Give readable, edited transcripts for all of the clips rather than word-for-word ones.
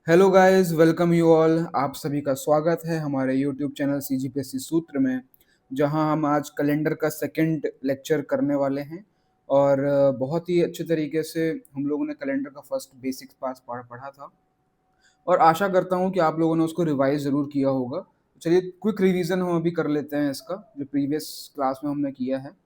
Hello guys, welcome you all. आप सभी का स्वागत है हमारे यूट्यूब चैनल सीजीपीएससी सूत्र में, जहां हम आज कैलेंडर का सेकंड लेक्चर करने वाले हैं। और बहुत ही अच्छे तरीके से हम लोगों ने कैलेंडर का फर्स्ट बेसिक्स पास पढ़ा था, और आशा करता हूं कि आप लोगों ने उसको रिवाइज ज़रूर किया होगा। चलिए क्विक रिवीजन हम अभी कर लेते हैं इसका, जो प्रीवियस क्लास में हमने किया है।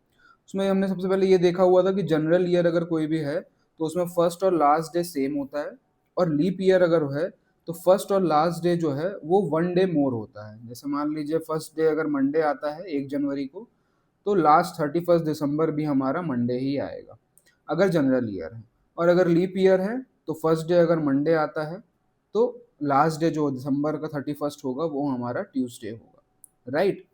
उसमें हमने सबसे पहले ये देखा हुआ था कि जनरल ईयर अगर कोई भी है तो उसमें फर्स्ट और लास्ट डे सेम होता है, और लीप ईयर अगर है तो फर्स्ट और लास्ट डे जो है वो वन डे मोर होता है। जैसे मान लीजिए फर्स्ट डे अगर मंडे आता है 1 जनवरी को, तो लास्ट 31 दिसंबर भी हमारा मंडे ही आएगा, अगर जनरल ईयर है। और अगर लीप ईयर है तो फर्स्ट डे अगर मंडे आता है तो लास्ट डे जो दिसंबर का 31 होगा वो हमारा ट्यूसडे होगा, राइट।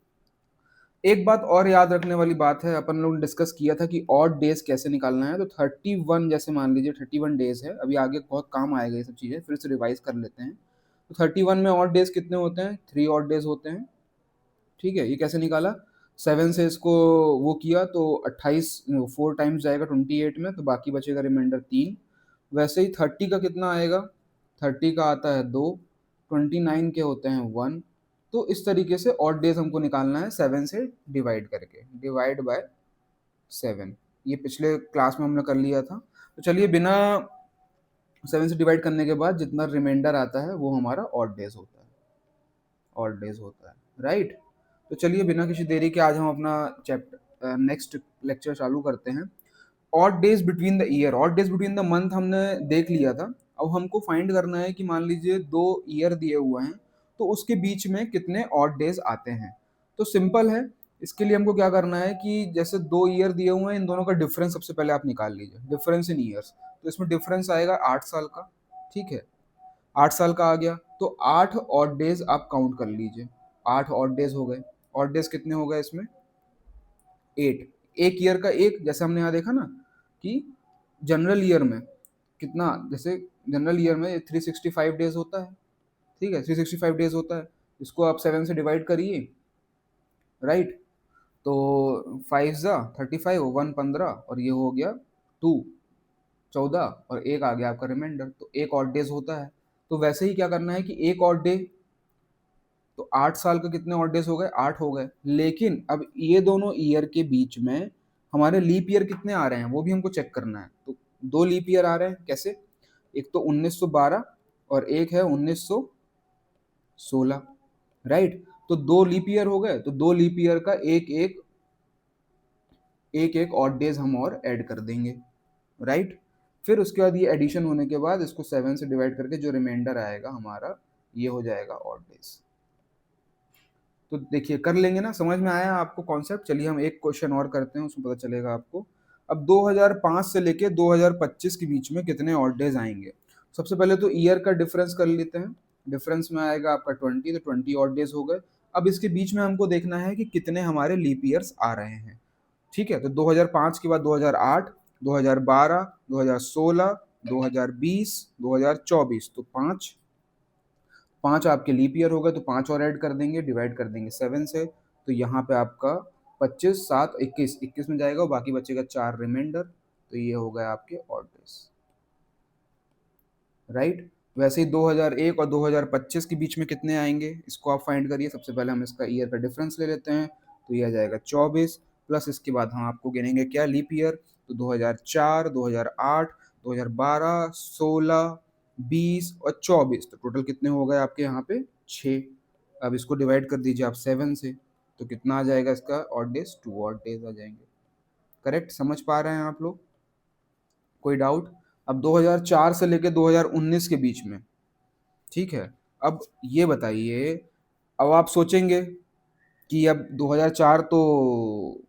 एक बात और याद रखने वाली बात है, अपन लोग ने डिस्कस किया था कि ऑड डेज कैसे निकालना है। तो 31, जैसे मान लीजिए 31 डेज है, अभी आगे बहुत काम आएगा ये सब चीज़ें, फिर से रिवाइज कर लेते हैं। तो 31 में ऑड डेज कितने होते हैं? 3 ऑड डेज होते हैं। ठीक है, ये कैसे निकाला? 7 से इसको वो किया तो 28, 4 टाइम्स जाएगा 28 में, तो बाकी बचेगा रिमाइंडर 3। वैसे ही 30 का कितना आएगा? 30 का आता है 2, 29 के होते हैं 1। तो इस तरीके से ऑड डेज हमको निकालना है 7 से डिवाइड करके, डिवाइड बाय 7। ये पिछले क्लास में हमने कर लिया था। तो चलिए, बिना 7 से डिवाइड करने के बाद जितना रिमाइंडर आता है वो हमारा ऑड डेज होता है, ऑल डेज होता है, राइट। तो चलिए बिना किसी देरी के आज हम अपना चैप्टर नेक्स्ट लेक्चर चालू करते हैं। Odd days between the year, odd days between the month हमने देख लिया था। अब हमको फाइंड करना है कि मान लीजिए 2 ईयर दिए हुए हैं, तो उसके बीच में कितने ऑड डेज आते हैं। तो सिंपल है, इसके लिए हमको क्या करना है कि जैसे 2 ईयर दिए हुए हैं, इन दोनों का डिफरेंस सबसे पहले आप निकाल लीजिए, डिफरेंस इन ईयर्स। तो इसमें डिफरेंस आएगा 8 साल का। ठीक है, 8 साल का आ गया, तो 8 ऑड डेज आप काउंट कर लीजिए। 8 ऑड डेज हो गए। ऑड डेज कितने हो गए इसमें? 8। एक ईयर का एक, जैसे हमने यहाँ देखा ना कि जनरल ईयर में कितना, जैसे जनरल ईयर में 365 डेज होता है। ठीक है, 365 डेज होता है। इसको आप 7 से डिवाइड करिए, राइट। तो 5 ज़ा 35, 1 15, और ये हो गया 2 14, और एक आ गया आपका रिमाइंडर, तो एक ऑड डेज होता है। तो वैसे ही क्या करना है कि एक ऑड डे, तो 8 साल का कितने ऑड डेज हो गए? 8 हो गए। लेकिन अब ये दोनों ईयर के बीच में हमारे लीप ईयर कितने आ रहे हैं वो भी हमको चेक करना है। तो 2 लीप ईयर आ रहे हैं, कैसे? एक तो 1912 और एक है 1916, राइट। तो 2 लीप ईयर हो गए, तो 2 लीप ईयर का एक एक ऑड डेज हम और ऐड कर देंगे, राइट। फिर उसके बाद ये एडिशन होने के बाद इसको 7 से डिवाइड करके जो रिमाइंडर आएगा हमारा, ये हो जाएगा ऑड डेज। तो देखिए, कर लेंगे ना, समझ में आया आपको कॉन्सेप्ट? चलिए हम एक क्वेश्चन और करते हैं, उसमें पता चलेगा आपको। अब 2005 से लेके 2025 के बीच में कितने ऑड डेज आएंगे? सबसे पहले तो ईयर का डिफरेंस कर लेते हैं। डिफरेंस में आएगा आपका 20, तो 20 ऑड डेज हो गए। अब इसके बीच में हमको देखना है कि कितने हमारे लीप ईयर्स आ रहे हैं। ठीक है, तो 2005 के बाद 2008, 2012, 2016, 2020, 2024, तो 5 5 आपके लीप ईयर हो गए, तो 5 और ऐड कर देंगे, डिवाइड कर देंगे 7 से। तो यहाँ पे आपका 25, 7, 21, 21 में जाएगा, और बाकी बचेगा 4 रिमाइंडर। तो ये हो गए आपके ऑड डेज, राइट। वैसे ही 2001 और 2025 के बीच में कितने आएंगे, इसको आप फाइंड करिए। सबसे पहले हम इसका ईयर का डिफरेंस ले लेते हैं, तो ये आ जाएगा 24, प्लस इसके बाद हम आपको गिनेंगे क्या? Leap year. तो 2004, 2008, 2012, 16, 20 और 24, तो टोटल कितने हो गए आपके यहाँ पे? 6। अब इसको डिवाइड कर दीजिए आप 7 से, तो कितना आ जाएगा इसका ऑड डेज? 2 ऑड डेज आ जाएंगे। करेक्ट, समझ पा रहे हैं आप लोग? कोई डाउट? अब 2004 से लेके 2019 के बीच में, ठीक है। अब ये बताइए, अब आप सोचेंगे कि अब 2004 तो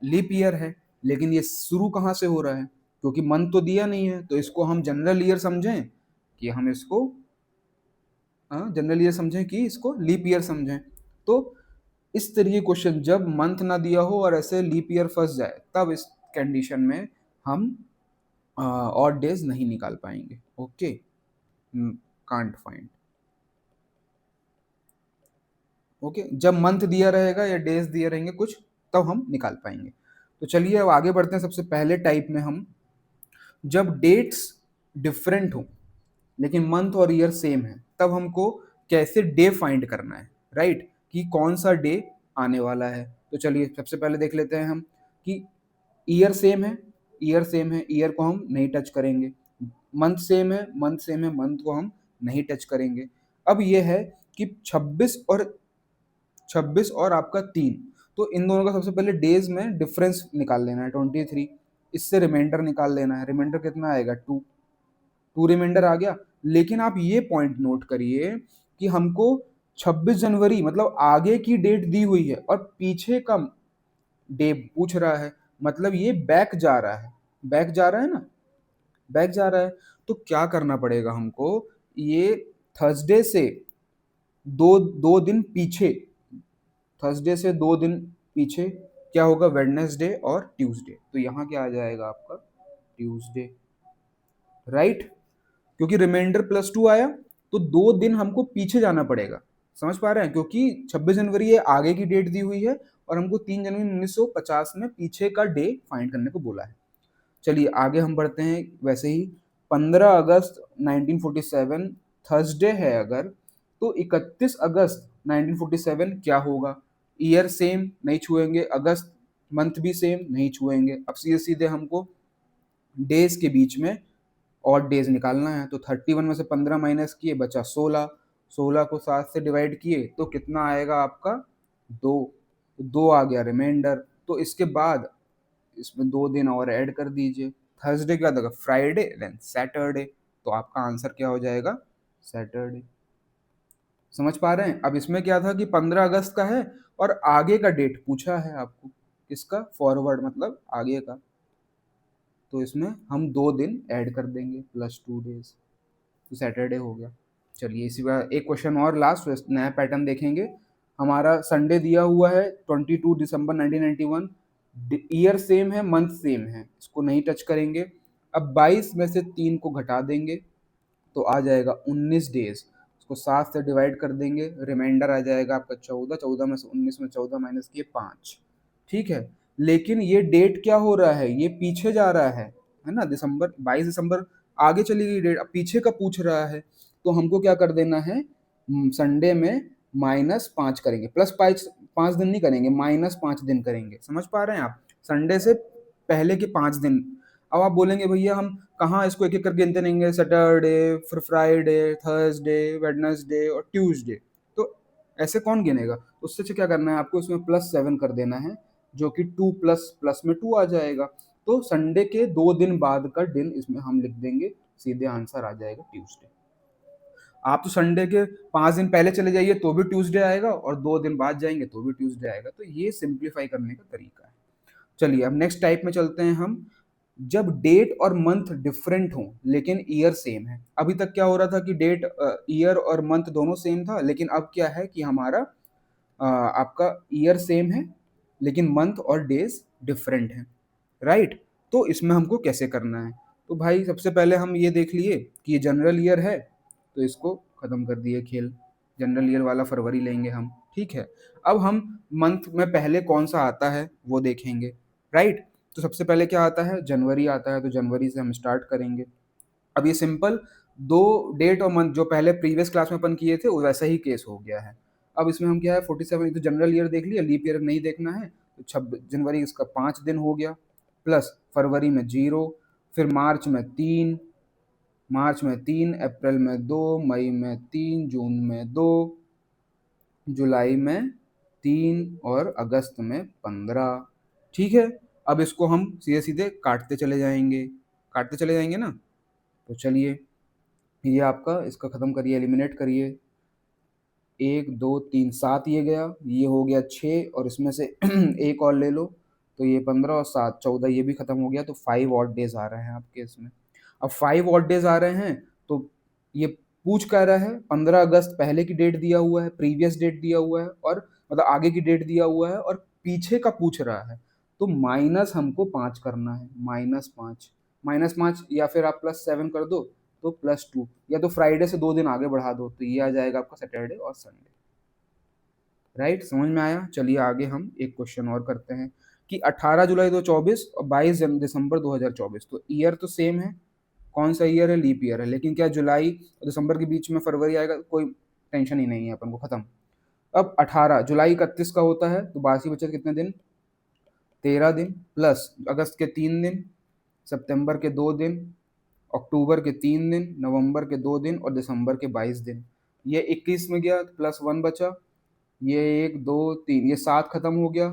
लीप ईयर है, लेकिन ये शुरू कहाँ से हो रहा है? क्योंकि मंथ तो दिया नहीं है, तो इसको हम जनरल ईयर समझें कि हम इसको जनरल ईयर समझें कि इसको लीप ईयर समझें? तो इस तरीके क्वेश्चन जब मंथ ना दिया हो और ऐसे लीप ईयर फंस जाए, तब इस कंडीशन में हम ऑड डेज नहीं निकाल पाएंगे। Okay, can't find. ओके, जब मंथ दिया रहेगा या डेज दिए रहेंगे कुछ, तब हम निकाल पाएंगे। तो चलिए अब आगे बढ़ते हैं। सबसे पहले टाइप में हम, जब डेट्स डिफरेंट हो, लेकिन मंथ और ईयर सेम है, तब हमको कैसे डे फाइंड करना है, राइट, कि कौन सा डे आने वाला है। तो चलिए सबसे पहले देख लेते हैं हम कि ईयर सेम है, ईयर सेम है, ईयर को हम नहीं टच करेंगे। मंथ सेम है, मंथ सेम है, मंथ को हम नहीं टच करेंगे। अब ये है कि 26 और आपका 3, तो इन दोनों का सबसे पहले डेज में डिफरेंस निकाल लेना है 23, इससे रिमाइंडर निकाल लेना है। रिमाइंडर कितना आएगा 2, 2 रिमाइंडर आ गया। लेकिन आप ये पॉइंट नोट करिए कि हमको 26 जनवरी मतलब आगे की डेट दी हुई है और पीछे का डे पूछ रहा है, मतलब ये बैक जा रहा है, बैक जा रहा है ना, बैक जा रहा है। तो क्या करना पड़ेगा हमको, ये थर्सडे से दो दो दिन पीछे, थर्सडे से 2 दिन पीछे क्या होगा, वेडनेसडे और ट्यूसडे। तो यहाँ क्या आ जाएगा आपका ट्यूसडे, राइट, क्योंकि रिमाइंडर +2 आया तो 2 दिन हमको पीछे जाना पड़ेगा। समझ पा रहे हैं, क्योंकि 26 जनवरी ये आगे की डेट दी हुई है और हमको 3 जनवरी 1950 में पीछे का डे फाइंड करने को बोला है। चलिए आगे हम बढ़ते हैं। वैसे ही 15 अगस्त 1947 थर्सडे है अगर, तो 31 अगस्त 1947 क्या होगा, ईयर सेम नहीं छुएंगे, अगस्त मंथ भी सेम नहीं छुएंगे। अब सीधे सीधे हमको डेज के बीच में और डेज निकालना है। तो 31 में से 15 माइनस किए बचा 16, 16 को 7 से डिवाइड किए तो कितना आएगा आपका 2, 2 आ गया रिमाइंडर। तो इसके बाद इसमें 2 दिन और ऐड कर दीजिए। थर्सडे के बाद अगर फ्राइडे देन सैटरडे, तो आपका आंसर क्या हो जाएगा, सैटरडे। समझ पा रहे हैं। अब इसमें क्या था कि 15 अगस्त का है और आगे का डेट पूछा है आपको, किसका, फॉरवर्ड मतलब आगे का। तो इसमें हम 2 दिन ऐड कर देंगे +2 डेज, तो सैटरडे हो गया। चलिए इसी बार एक क्वेश्चन और लास्ट, नया पैटर्न देखेंगे। हमारा संडे दिया हुआ है 22 दिसंबर 1991, ईयर सेम है, मंथ सेम है, इसको नहीं टच करेंगे। अब 22 में से 3 को घटा देंगे तो आ जाएगा 19 डेज, उसको 7 से डिवाइड कर देंगे, रिमाइंडर आ जाएगा आपका 14, 14 में से 19 में 14 माइनस किए 5, ठीक है। लेकिन ये डेट क्या हो रहा है, ये पीछे जा रहा है ना, दिसंबर 22 दिसंबर आगे चली गई डेट, अब पीछे का पूछ रहा है। तो हमको क्या कर देना है, संडे में -5 करेंगे, +5 दिन नहीं करेंगे, -5 दिन करेंगे। समझ पा रहे हैं आप, संडे से पहले के 5 दिन। अब आप बोलेंगे भैया हम कहाँ इसको एक एक करके गिनते रहेंगे, सैटरडे, फिर फ्राइडे, थर्सडे, वेडनेसडे और ट्यूसडे, तो ऐसे कौन गिनेगा। उससे अच्छा क्या करना है आपको, इसमें +7 कर देना है, जो कि 2 प्लस प्लस में 2 आ जाएगा। तो संडे के 2 दिन बाद का दिन इसमें हम लिख देंगे, सीधे आंसर आ जाएगा ट्यूसडे। आप तो संडे के 5 दिन पहले चले जाइए तो भी ट्यूसडे आएगा, और 2 दिन बाद जाएंगे तो भी ट्यूसडे आएगा। तो ये सिंप्लीफाई करने का तरीका है। चलिए अब नेक्स्ट टाइप में चलते हैं हम। जब डेट और मंथ डिफरेंट हो लेकिन ईयर सेम है। अभी तक क्या हो रहा था कि डेट, ईयर और मंथ दोनों सेम था, लेकिन अब क्या है कि हमारा आपका ईयर सेम है लेकिन मंथ और डेज डिफरेंट है, राइट। तो इसमें हमको कैसे करना है, तो भाई सबसे पहले हम ये देख लिए कि ये जनरल ईयर है, तो इसको ख़त्म कर दिए खेल, जनरल ईयर वाला फरवरी लेंगे हम, ठीक है। अब हम मंथ में पहले कौन सा आता है वो देखेंगे, राइट। तो सबसे पहले क्या आता है, जनवरी आता है, तो जनवरी से हम स्टार्ट करेंगे। अब ये सिंपल, दो डेट और मंथ जो पहले प्रीवियस क्लास में अपन किए थे वो वैसा ही केस हो गया है। अब इसमें हम क्या है 47, तो जनरल ईयर देख लिया, लीप ईयर नहीं देखना है। तो 26 जनवरी इसका 5 दिन हो गया, प्लस फरवरी में 0, फिर मार्च में 3, अप्रैल में 2, मई में 3, जून में 2, जुलाई में 3 और अगस्त में 15, ठीक है। अब इसको हम सीधे सीधे काटते चले जाएंगे ना। तो चलिए ये आपका, इसका ख़त्म करिए, एलिमिनेट करिए, 1 2 3 7 ये गया, ये हो गया 6, और इसमें से एक और ले लो, तो ये 15 और 7 14, ये भी ख़त्म हो गया। तो 5 ऑड डेज आ रहे हैं आपके इसमें। अब 5 ऑड डेज आ रहे हैं तो ये पूछ क्या रहा है, 15 अगस्त पहले की डेट दिया हुआ है, प्रीवियस डेट दिया हुआ है, और मतलब आगे की डेट दिया हुआ है, और पीछे का पूछ रहा है। तो माइनस हमको 5 करना है, -5 या फिर आप +7 कर दो तो +2, या तो फ्राइडे से 2 दिन आगे बढ़ा दो, तो ये आ जाएगा आपका सैटरडे और संडे, राइट। समझ में आया। चलिए आगे हम एक क्वेश्चन और करते हैं कि 18 जुलाई 2024 और 22 दिसंबर 2024, तो ईयर तो सेम है, कौन सा ईयर है? लीप ईयर है। लेकिन क्या जुलाई और दिसंबर के बीच में फरवरी आएगा? कोई टेंशन ही नहीं है अपन को, खत्म। अब 18 जुलाई 31 का होता है, तो बाकी बचे कितने दिन? 13 दिन, प्लस अगस्त के 3 दिन, सितंबर के 2 दिन, अक्टूबर के 3 दिन, नवंबर के 2 दिन और दिसंबर के 22 दिन। ये 21 में गया, प्लस 1 बचा। ये 1 2 3, ये 7 खत्म हो गया।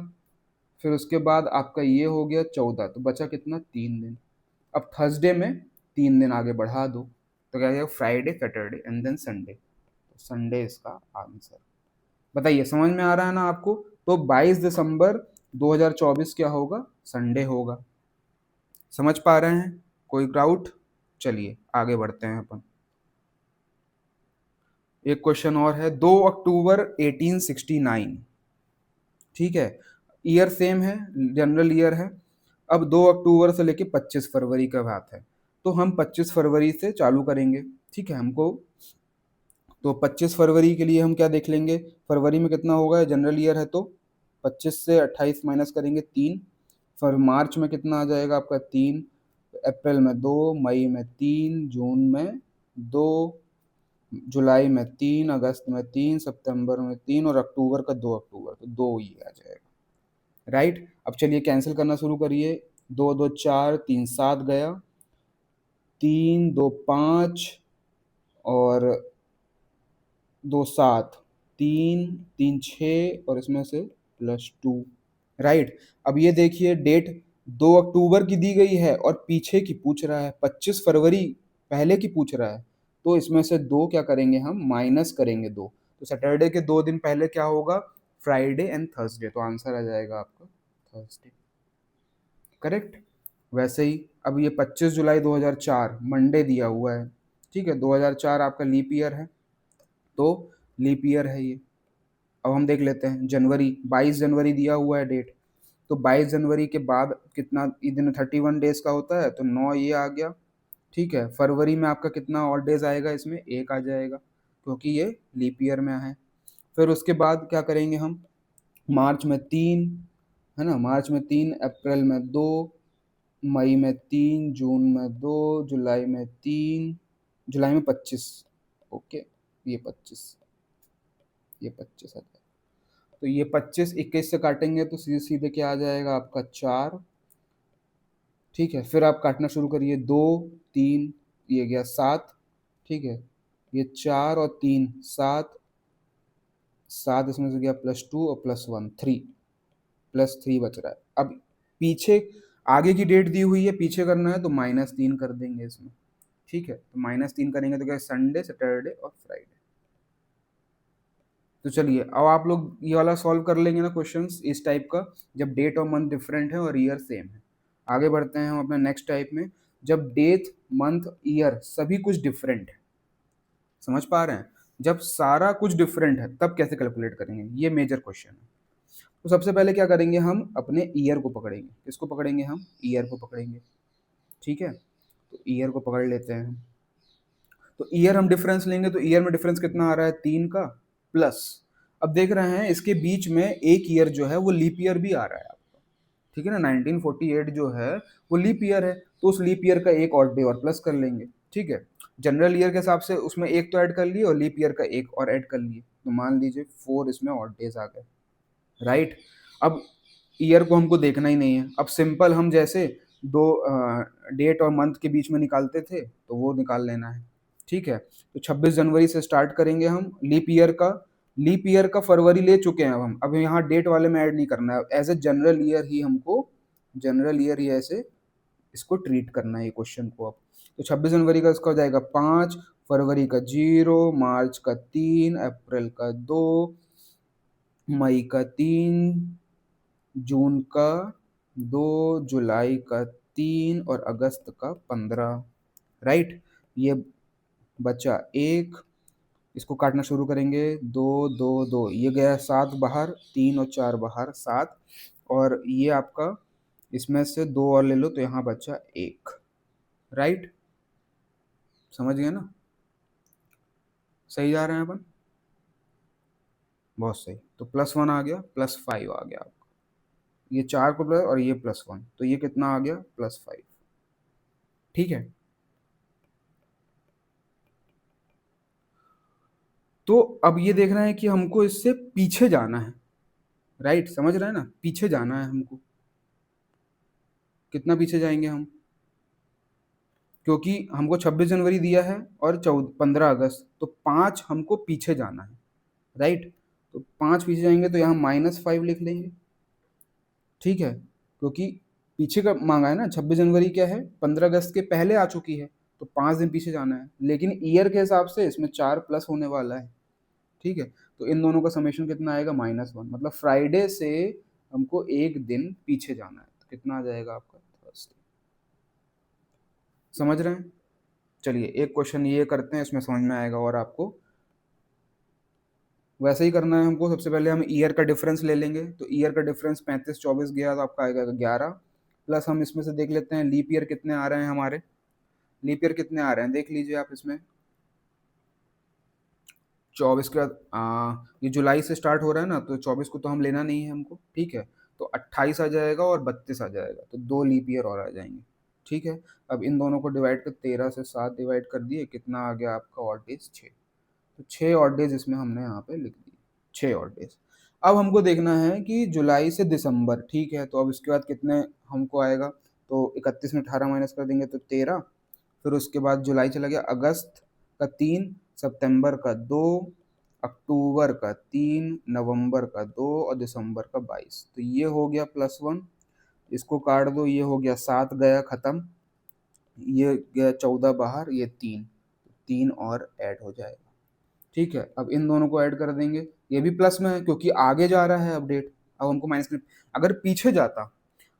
फिर उसके बाद आपका ये हो गया 14, तो बचा कितना? 3 दिन। अब थर्सडे में 3 दिन आगे बढ़ा दो, तो क्या जाएगा? Friday, Saturday and then Sunday. तो संडे इसका आंसर। बताइए, समझ में आ रहा है ना आपको? तो 22 दिसंबर 2024 क्या होगा? संडे होगा। समझ पा रहे हैं? कोई डाउट? चलिए आगे बढ़ते हैं अपन। एक क्वेश्चन और है, 2 अक्टूबर 1869। ठीक है, ईयर सेम है, जनरल ईयर है। अब 2 अक्टूबर से लेके 25 फरवरी का बात है, तो हम 25 फरवरी से चालू करेंगे। ठीक है, हमको तो 25 फरवरी के लिए हम क्या देख लेंगे? फरवरी में कितना होगा? जनरल ईयर है तो 25 से 28 माइनस करेंगे 3। फिर मार्च में कितना आ जाएगा आपका? 3। अप्रैल में 2, मई में 3, जून में 2, जुलाई में 3, अगस्त में 3, सितंबर में 3 और अक्टूबर का 2 अक्टूबर, तो 2 ही आ जाएगा। राइट। अब चलिए कैंसिल करना शुरू करिए। 2 2 4, 3 7 गया, 3 2 5 और 2 7, 3 3 6 और इसमें से +2। राइट। अब ये देखिए, डेट 2 अक्टूबर की दी गई है और पीछे की पूछ रहा है, 25 फरवरी पहले की पूछ रहा है। तो इसमें से 2 क्या करेंगे हम? माइनस करेंगे 2। तो सैटरडे के 2 दिन पहले क्या होगा? फ्राइडे एंड थर्सडे, तो आंसर आ जाएगा आपका थर्सडे। करेक्ट। वैसे ही अब ये 25 जुलाई 2004 मंडे दिया हुआ है। ठीक है, 2004 आपका लीप ईयर है, तो लीप ईयर है ये। अब हम देख लेते हैं जनवरी, 22 जनवरी दिया हुआ है डेट, तो 22 जनवरी के बाद कितना ये दिन? 31 डेज का होता है, तो 9 ये आ गया। ठीक है, फरवरी में आपका कितना और डेज आएगा? इसमें 1 आ जाएगा, क्योंकि ये लीप ईयर में है। फिर उसके बाद क्या करेंगे हम? मार्च में 3, है ना, मार्च में 3, अप्रैल में 2, मई में 3, जून में 2, जुलाई में 3, जुलाई में 25। ओके, ये 25, ये 25 आ जाएगा। तो ये 25 21 से काटेंगे तो सीधे सीधे क्या आ जाएगा आपका? 4। ठीक है, फिर आप काटना शुरू करिए, 2 3, ये गया 7। ठीक है, ये 4 और 3 7, 7 इसमें से गया +2 और +1 3, +3 बच रहा है। अब पीछे आगे की डेट दी हुई है, पीछे करना है तो -3 कर देंगे इसमें। ठीक है, तो -3 करेंगे तो क्या? संडे, सैटरडे और फ्राइडे। तो चलिए अब आप लोग ये वाला सॉल्व कर लेंगे ना क्वेश्चंस इस टाइप का, जब डेट और मंथ डिफरेंट है और ईयर सेम है। आगे बढ़ते हैं हम अपने नेक्स्ट टाइप में, जब डेट, मंथ, ईयर सभी कुछ डिफरेंट है। समझ पा रहे हैं? जब सारा कुछ डिफरेंट है तब कैसे कैलकुलेट करेंगे, ये मेजर क्वेश्चन है। तो सबसे पहले क्या करेंगे? हम अपने ईयर को पकड़ेंगे। किसको पकड़ेंगे? हम ईयर को पकड़ेंगे। ठीक है, तो ईयर को पकड़ लेते हैं। तो ईयर हम डिफरेंस लेंगे, तो ईयर में डिफरेंस कितना आ रहा है? 3 का, प्लस अब देख रहे हैं इसके बीच में एक ईयर जो है वो लीप ईयर भी आ रहा है आपका। ठीक है ना, 1948 जो है वो लीप ईयर है, तो उस लीप ईयर का एक और डे और प्लस कर लेंगे। ठीक है, जनरल ईयर के हिसाब से उसमें एक तो ऐड कर लिए और लीप ईयर का एक और ऐड कर लिए, तो मान लीजिए 4 इसमें और डेज आ गए। राइट। अब ईयर को हमको देखना ही नहीं है, अब सिंपल हम जैसे दो डेट और मंथ के बीच में निकालते थे तो वो निकाल लेना है। ठीक है, तो 26 जनवरी से स्टार्ट करेंगे हम लीप ईयर का। लीप ईयर का फरवरी ले चुके हैं अब यहाँ डेट वाले में ऐड नहीं करना है, एज ए जनरल ईयर ही हमको, जनरल ईयर ही ऐसे इसको ट्रीट करना है ये क्वेश्चन को। अब तो 26 जनवरी का इसका हो जाएगा 5, फरवरी का 0, मार्च का 3, अप्रैल का 2, मई का 3, जून का 2, जुलाई का 3 और अगस्त का 15। राइट। ये बचा 1, इसको काटना शुरू करेंगे, 2 2 2, ये गया 7 बाहर, 3 और 4 बाहर 7, और ये आपका इसमें से 2 और ले लो तो यहाँ बचा 1। राइट, समझ गए ना? सही जा रहे हैं अपन? बहुत सही। तो +1 आ गया, +5 आ गया आपका, ये 4 को प्लस और ये +1, तो ये कितना आ गया? +5। ठीक है, तो अब ये देखना है कि हमको इससे पीछे जाना है, राइट? समझ रहे हैं ना? पीछे जाना है हमको। कितना पीछे जाएंगे हम? क्योंकि हमको 26 जनवरी दिया है और 15 अगस्त, तो 5 हमको पीछे जाना है, राइट? तो 5 पीछे जाएंगे तो यहाँ -5 लिख लेंगे, ठीक है? क्योंकि पीछे का मांगा है ना, 26 जनवरी क्या है, 15 अगस्त के पहले आ चुकी है, तो 5 दिन पीछे जाना है, लेकिन ईयर के हिसाब से इसमें 4 प्लस होने वाला है, ठीक है? तो इन दोनों का समेशन कितना आएगा, -1, मतलब फ्राइडे से हमको एक दिन पीछे जाना है, तो कितना आ जाएगा आपका, थर्सडे। समझ रहे हैं? चलिए एक क्वेश्चन ये करते हैं, इसमें समझ में आएगा और आपको। वैसे ही करना है हमको, सबसे पहले हम ईयर का डिफरेंस ले लेंगे, तो ईयर का डिफरेंस 35-24 गया तो आपका आएगा 11, प्लस हम इसमें से देख लेते हैं लीप ईयर कितने आ रहे हैं हमारे। लीप ईयर कितने आ रहे हैं देख लीजिए आप इसमें। 24 के बाद ये जुलाई से स्टार्ट हो रहा है ना, तो 24 को तो हम लेना नहीं है हमको, ठीक है? तो 28 आ जाएगा और 32 आ जाएगा, तो 2 लीप ईयर और आ जाएंगे, ठीक है? अब इन दोनों को डिवाइड कर, 13 से 7 डिवाइड कर दिए, कितना आ गया आपका ऑड डेज, 6। तो 6 ऑड डेज इसमें हमने यहाँ पे लिख दिए, 6 ऑड डेज। अब हमको देखना है कि जुलाई से दिसंबर, ठीक है? तो अब इसके बाद कितने हमको आएगा, तो 31 में 18 माइनस कर देंगे तो 13, फिर उसके बाद जुलाई चला गया, अगस्त का 3, सितंबर का 2, अक्टूबर का 3, नवंबर का 2 और दिसंबर का 22। तो ये हो गया +1, इसको काट दो, ये हो गया 7 गया ख़त्म, ये गया 14 बाहर, ये 3, 3 और ऐड हो जाएगा, ठीक है? अब इन दोनों को ऐड कर देंगे, ये भी प्लस में है क्योंकि आगे जा रहा है अपडेट, अब हमको माइनस में। अगर पीछे जाता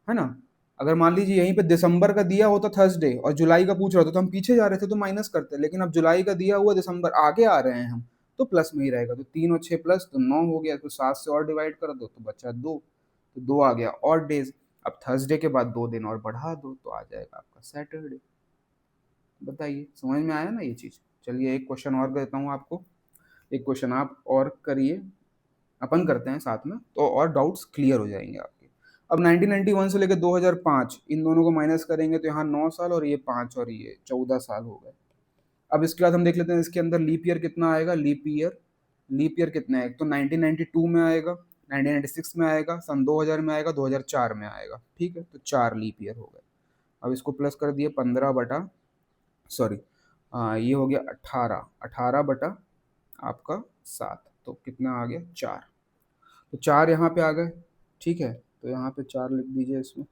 है ना, अगर मान लीजिए यहीं पे दिसंबर का दिया होता थर्सडे और जुलाई का पूछ रहा था, तो हम पीछे जा रहे थे तो माइनस करते, लेकिन अब जुलाई का दिया हुआ दिसंबर, आगे आ रहे हैं हम, तो प्लस में ही रहेगा। तो 3 और 6 प्लस, तो 9 हो गया, तो 7 से और डिवाइड कर दो तो बचा 2, तो 2 आ गया और डेज। अब थर्सडे के बाद 2 दिन और बढ़ा दो तो आ जाएगा आपका सैटरडे। बताइए समझ में आया ना ये चीज़? चलिए एक क्वेश्चन और देता हूँ आपको, एक क्वेश्चन आप और करिए, अपन करते हैं साथ में, तो और डाउट्स क्लियर हो जाएंगे आपके। अब 1991 से लेकर 2005 इन दोनों को माइनस करेंगे तो यहाँ 9 साल और ये 5 और ये 14 साल हो गए। अब इसके बाद हम देख लेते हैं इसके अंदर लीप ईयर कितना आएगा। लीप ईयर कितना है, एक तो 1992 में आएगा, 1996 में आएगा, सन 2000 में आएगा, 2004 में आएगा, ठीक है? तो 4 लीप ईयर हो गए। अब इसको प्लस कर दिए 15 बटा, सॉरी ये हो गया 18, 18 बटा आपका 7, तो कितना आ गया 4, तो 4 यहाँ पे आ गए, ठीक है? तो यहाँ पे 4 लिख दीजिए इसमें।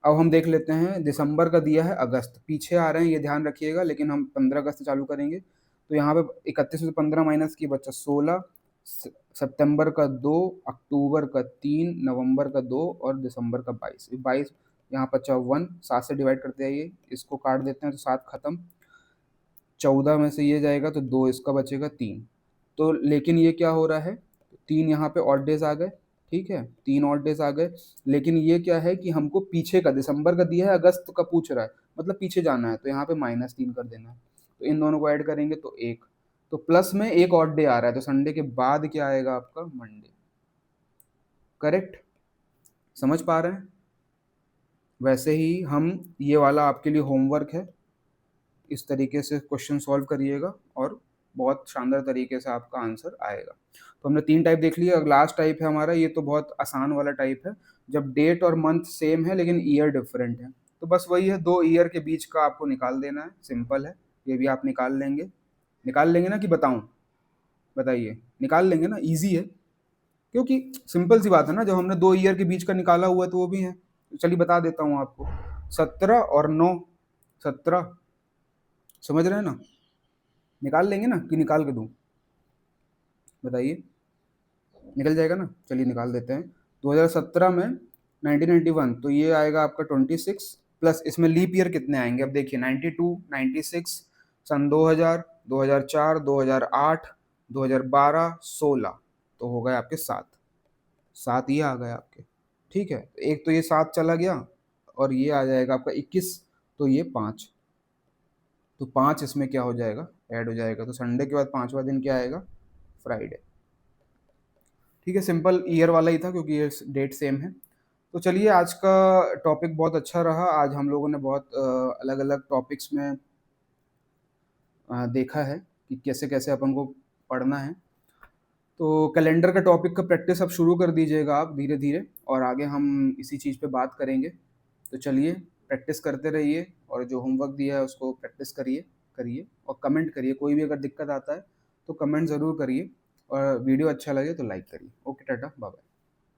अब हम देख लेते हैं, दिसंबर का दिया है अगस्त, पीछे आ रहे हैं ये ध्यान रखिएगा, लेकिन हम 15 अगस्त से चालू करेंगे, तो यहाँ पे 31 में से 15 माइनस किए बच्चा 16, सितंबर का 2, अक्टूबर का 3, नवंबर का 2 और दिसंबर का 22, 22 यहाँ बचा 1, 7 से डिवाइड करते आइए, इसको काट देते हैं तो 7 खत्म, 14 में से ये जाएगा तो 2 इसका बचेगा 3, तो लेकिन ये क्या हो रहा है, 3 यहाँ पे ऑड डेज आ गए, ठीक है? 3 ऑड डेज आ गए, लेकिन ये क्या है कि हमको पीछे का, दिसंबर का दिया है अगस्त का पूछ रहा है, मतलब पीछे जाना है, तो यहाँ पे -3 कर देना है, तो इन दोनों को ऐड करेंगे तो 1, तो प्लस में एक ऑड डे आ रहा है, तो संडे के बाद क्या आएगा आपका, मंडे। करेक्ट? समझ पा रहे हैं? वैसे ही हम, ये वाला आपके लिए होमवर्क है, इस तरीके से क्वेश्चन सॉल्व करिएगा और बहुत शानदार तरीके से आपका आंसर आएगा। तो हमने 3 टाइप देख लिया, लास्ट टाइप है हमारा, ये तो बहुत आसान वाला टाइप है, जब डेट और मंथ सेम है लेकिन ईयर डिफरेंट है। तो बस वही है, 2 ईयर के बीच का आपको निकाल देना है, सिंपल है, ये भी आप निकाल लेंगे। निकाल लेंगे ना कि बताऊँ? बताइए, निकाल लेंगे ना, ईज़ी है, क्योंकि सिंपल सी बात है ना, जब हमने 2 ईयर के बीच का निकाला हुआ है तो वो भी है। तो चलिए बता देता हूँ आपको, 17 और 9, 17, समझ रहे हैं ना? निकाल लेंगे ना कि निकाल के दूँ? बताइए, निकल जाएगा ना? चलिए निकाल देते हैं। 2017 में 1991, तो ये आएगा आपका 26, प्लस इसमें लीप ईयर कितने आएंगे, अब देखिए 92, 96, सन 2000, 2004, 2008, 2012, 16, तो हो गए आपके 7, 7 ये आ गए आपके, ठीक है? एक तो ये 7 चला गया और ये आ जाएगा आपका 21, तो ये 5, तो 5 इसमें क्या हो जाएगा, ऐड हो जाएगा, तो संडे के बाद 5वां दिन क्या आएगा, फ्राइडे। ठीक है, सिंपल ईयर वाला ही था क्योंकि ये डेट सेम है। तो चलिए आज का टॉपिक बहुत अच्छा रहा, आज हम लोगों ने बहुत अलग अलग टॉपिक्स में देखा है कि कैसे कैसे अपन को पढ़ना है। तो कैलेंडर का टॉपिक का प्रैक्टिस अब शुरू कर दीजिएगा आप धीरे-धीरे और आगे हम इसी चीज़ पे बात करेंगे। तो चलिए प्रैक्टिस करते रहिए और जो होमवर्क दिया है उसको प्रैक्टिस करिए करिए और कमेंट करिए। कोई भी अगर दिक्कत आता है तो कमेंट ज़रूर करिए और वीडियो अच्छा लगे तो लाइक करिए। Okay Tata, bye-bye.